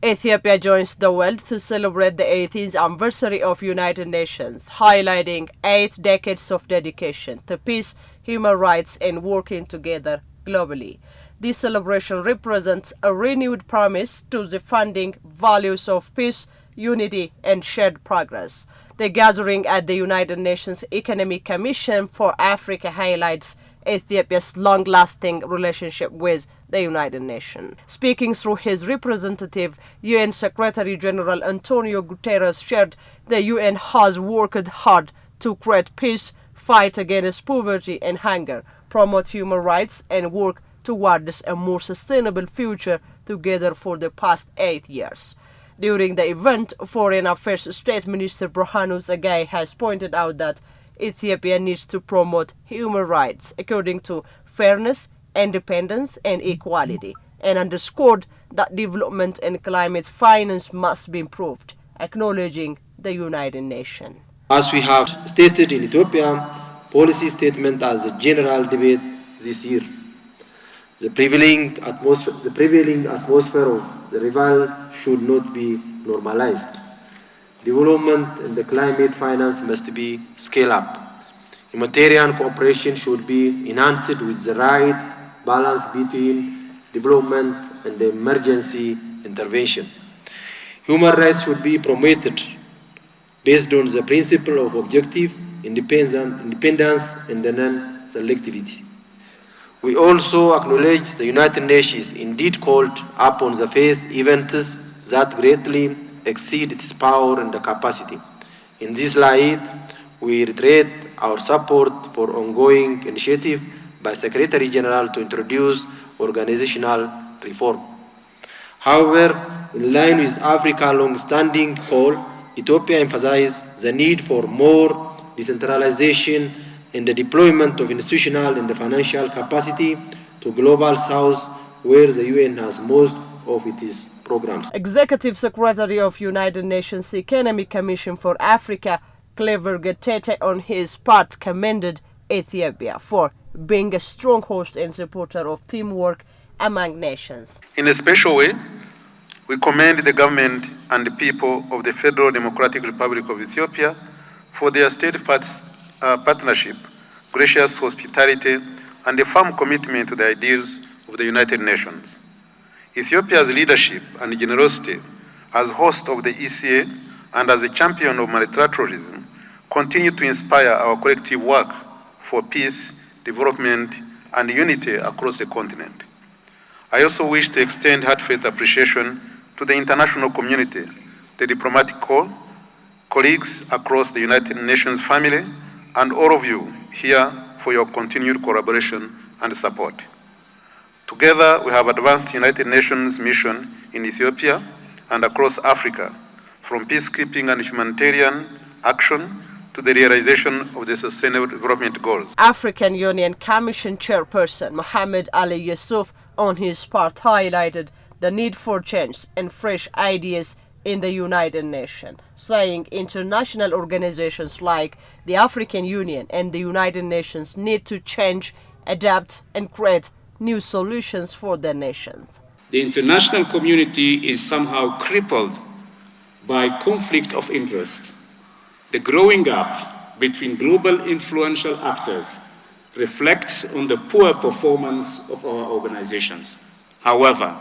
Ethiopia joins the world to celebrate the 18th anniversary of United Nations, highlighting 8 decades of dedication to peace, human rights, and working together globally. This celebration represents a renewed promise to the founding values of peace, unity, and shared progress. The gathering at the United Nations Economic Commission for Africa highlights Ethiopia's long-lasting relationship with the United Nations. Speaking through his representative, UN Secretary General Antonio Guterres shared the UN has worked hard to create peace, fight against poverty and hunger, promote human rights, and work towards a more sustainable future together for the past 8 years. During the event, Foreign Affairs State Minister Berhanu Tsegaye has pointed out that Ethiopia needs to promote human rights according to fairness, independence, and equality, and underscored that development and climate finance must be improved, acknowledging the United Nations. As we have stated in Ethiopia, policy statement as a general debate this year. The prevailing atmosphere of the revival should not be normalized. Development in the climate finance must be scaled up. Humanitarian cooperation should be enhanced with the right balance between development and emergency intervention. Human rights should be promoted based on the principle of objective independence and non-selectivity. We also acknowledge the United Nations indeed called upon the face events that greatly exceed its power and capacity. In this light, we reiterate our support for ongoing initiative by Secretary General to introduce organizational reform. However, in line with Africa's long-standing call, Ethiopia emphasizes the need for more decentralization and the deployment of institutional and financial capacity to Global South, where the UN has most of its programs. Executive Secretary of United Nations Economic Commission for Africa, Clever Getete, on his part commended Ethiopia for being a strong host and supporter of teamwork among nations. In a special way, we commend the government and the people of the Federal Democratic Republic of Ethiopia for their steadfast partnership, gracious hospitality, and a firm commitment to the ideals of the United Nations. Ethiopia's leadership and generosity as host of the ECA and as a champion of multilateralism continue to inspire our collective work for peace, development, and unity across the continent. I also wish to extend heartfelt appreciation to the international community, the diplomatic corps, colleagues across the United Nations family, and all of you here for your continued collaboration and support. Together, we have advanced United Nations mission in Ethiopia and across Africa, from peacekeeping and humanitarian action to the realization of the Sustainable Development Goals. African Union Commission Chairperson Mohamed Ali Yusuf, on his part, highlighted the need for change and fresh ideas in the United Nations, saying international organizations like the African Union and the United Nations need to change, adapt, and create new solutions for their nations. The international community is somehow crippled by conflict of interest. The growing gap between global influential actors reflects on the poor performance of our organizations. However,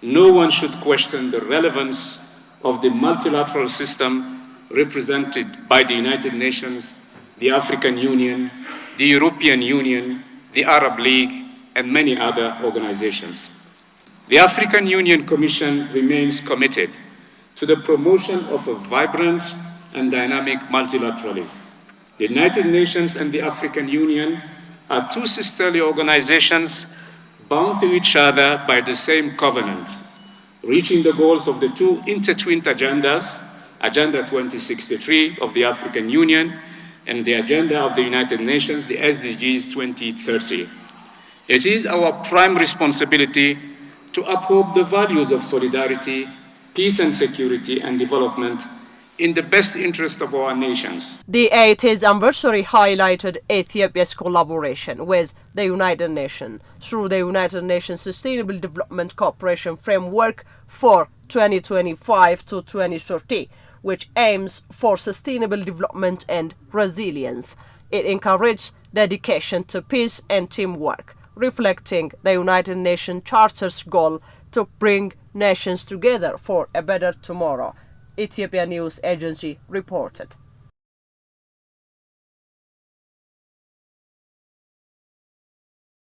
no one should question the relevance of the multilateral system represented by the United Nations, the African Union, the European Union, the Arab League, and many other organizations. The African Union Commission remains committed to the promotion of a vibrant and dynamic multilateralism. The United Nations and the African Union are two sisterly organizations bound to each other by the same covenant, reaching the goals of the two intertwined agendas, Agenda 2063 of the African Union and the agenda of the United Nations, the SDGs 2030. It is our prime responsibility to uphold the values of solidarity, peace and security and development in the best interest of our nations. The 80th anniversary highlighted Ethiopia's collaboration with the United Nations through the United Nations Sustainable Development Cooperation Framework for 2025 to 2030, which aims for sustainable development and resilience. It encouraged dedication to peace and teamwork, reflecting the United Nations Charter's goal to bring nations together for a better tomorrow, Ethiopian News Agency reported.